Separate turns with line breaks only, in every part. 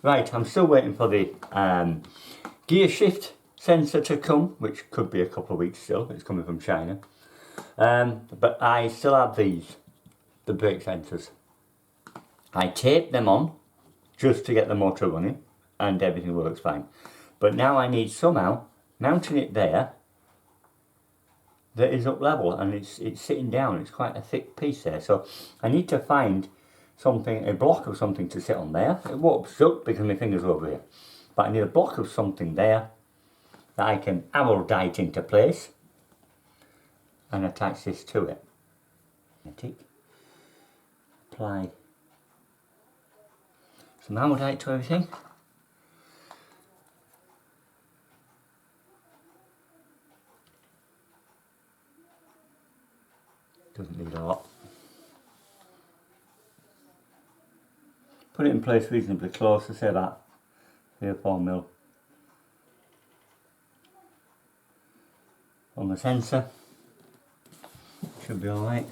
Right, I'm still waiting for the gear shift sensor to come, which could be a couple of weeks still. It's coming from China. But I still have these, the brake sensors. I taped them on just to get the motor running and everything works fine. But now I need somehow mounting it there that is up level, and it's sitting down. It's quite a thick piece there, so I need to find something, a block of something to sit on there. It won't stuck because my fingers are over here, but I need a block of something there that I can araldite into place and attach this to it. Apply some araldite to everything. Doesn't need a lot. Put it in place reasonably close, I say about 3 or 4 mil on the sensor. Should be alright.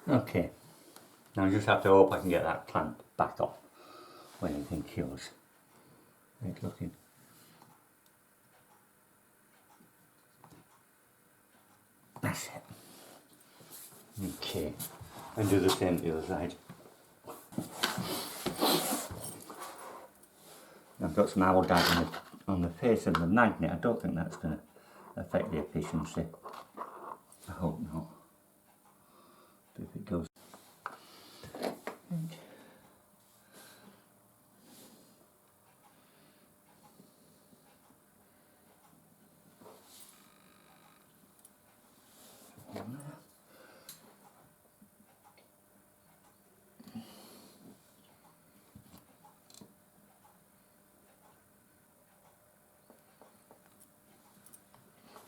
Okay. Now I just have to hope I can get that clamp back off when everything cures. Right, looking. That's it. Okay. And do the same to the other side. I've got some araldite on the face of the magnet. I don't think that's going to affect the efficiency. I hope not. But if it does.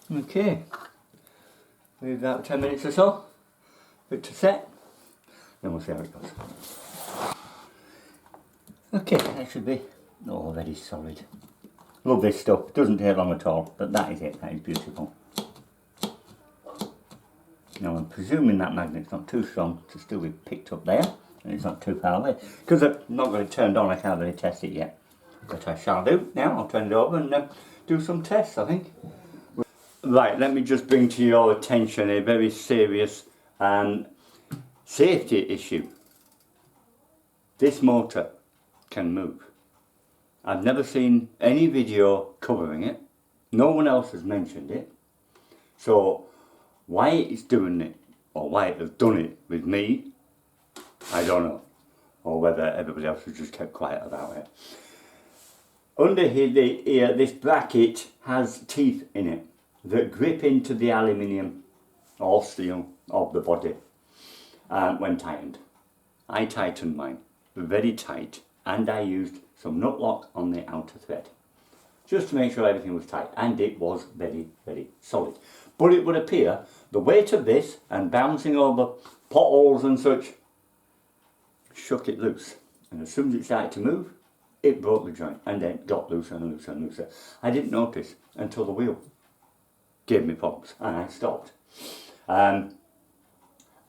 Okay, leave that 10 minutes or so for it to set, then we'll see how it goes. Okay, that should be already solid. Love this stuff, doesn't take long at all, but that is it, that is beautiful. Now I'm presuming that magnet's not too strong to still be picked up there, and it's not too far away. Because I've not got it turned on, I can't really test it yet. But I shall do. Now I'll turn it over and do some tests, I think. Right, let me just bring to your attention a very serious safety issue. This motor can move. I've never seen any video covering it. No one else has mentioned it. So why it's doing it, or why it has done it with me, I don't know. Or whether everybody else has just kept quiet about it. Under here, this bracket has teeth in it that grip into the aluminium or steel of the body when tightened. I tightened mine very tight, and I used some nut lock on the outer thread just to make sure everything was tight, and it was very, very solid. But it would appear the weight of this and bouncing over potholes and such shook it loose, and as soon as it started to move, it broke the joint and then got looser and looser and looser. I didn't notice until the wheel gave me problems and I stopped. And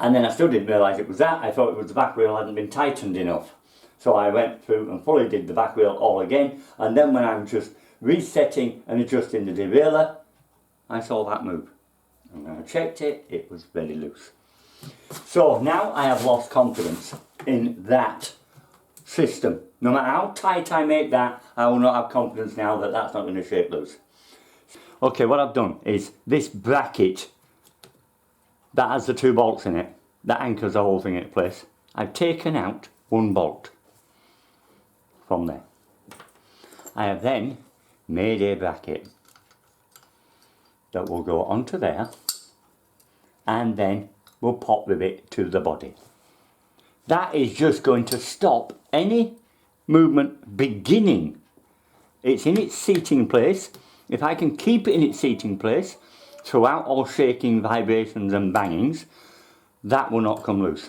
then I still didn't realise it was that. I thought it was the back wheel hadn't been tightened enough. So I went through and fully did the back wheel all again, and then when I'm just resetting and adjusting the derailleur, I saw that move. And when I checked it, it was very loose. So now I have lost confidence in that system. No matter how tight I make that, I will not have confidence now that that's not going to shake loose. Okay, what I've done is this bracket that has the 2 bolts in it, that anchors the whole thing in place, I've taken out 1 bolt from there. I have then made a bracket that will go onto there, and then we'll pop with it to the body. That is just going to stop any movement beginning. It's in its seating place. If I can keep it in its seating place throughout all shaking, vibrations and bangings, that will not come loose.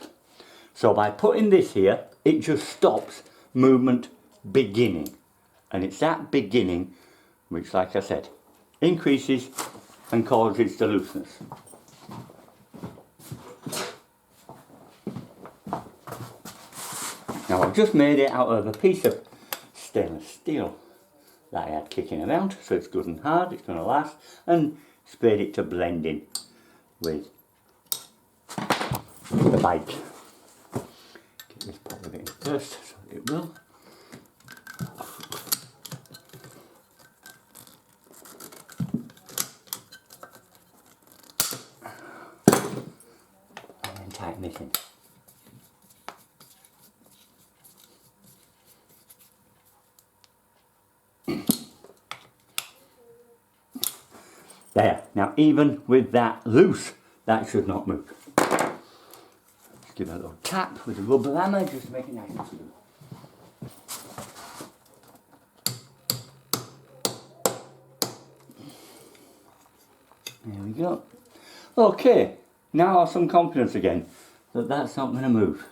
So by putting this here, it just stops movement beginning. And it's that beginning which, like I said, increases and causes the looseness. Now I've just made it out of a piece of stainless steel that I had kicking around, so it's good and hard, it's going to last, and sprayed it to blend in with the bike. Get this part of it in first, so it will. And then tighten this in. There, now even with that loose, that should not move. Just give it a little tap with a rubber hammer, just to make it nice and smooth. There we go. Okay, now I have some confidence again that that's not going to move.